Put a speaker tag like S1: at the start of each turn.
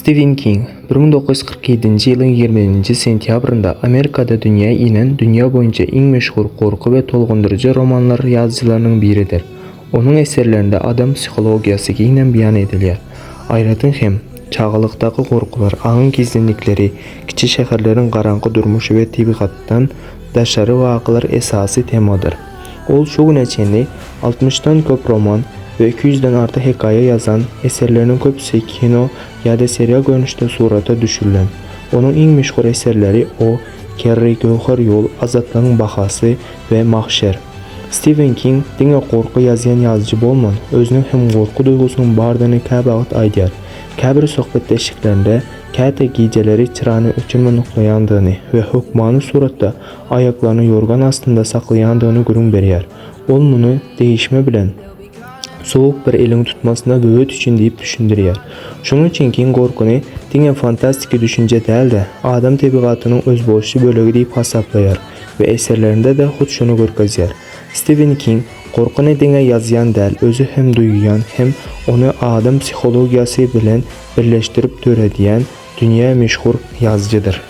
S1: Stephen King 1947 yılın 20 sentyabrında Amerika'da dünya inen dünya boyunca en meşhur korku ve tolgundurucu romanlar yazıcılarının biridir. Onun eserlerinde adam psikologiyası inen beyan edilir. Ayrıca hem çağılıktaki korkular, ağın gizlilikleri, kiçik şehirlerin karanlık durmuşu ve tabiattan dışarı vakılar esası temadır. Ol şu güneçeni 60'tan köp roman ve 200'den artık hikaye yazan, eserlerinin köpüsü kino ya da serial görünüşte surata düşürülen. Onun en meşhur eserleri o Kerry Gövher Yol, Azatlı'nın Bahası ve Mahşer. Stephen King dine korku yazan yazıcı bolman, özünün hem korku duygusunun bardığını kəbağıt aydiyar. Kəbir sohbet eşiklerinde kəhte geceleri çıranı öçürme noklayandığını ve hukmanı suratta ayaklarını yorgan astında saklayandığını gurun beriyar. Ol bunu değişme bilen soğuk bir elini tutmasına göğüt için deyip düşündürüyor. Şunun için King korkunu dine fantastik düşünce değil de adam tabiatının özboşlu bölüğü deyip hesaplayar ve eserlerinde de hut şunu görkezler. Stephen King korkunu dine yazıyan değil, özü hem duyuyan hem onu adam psikologiyası bilen birleştirip törediyen dünya meşhur yazıcıdır.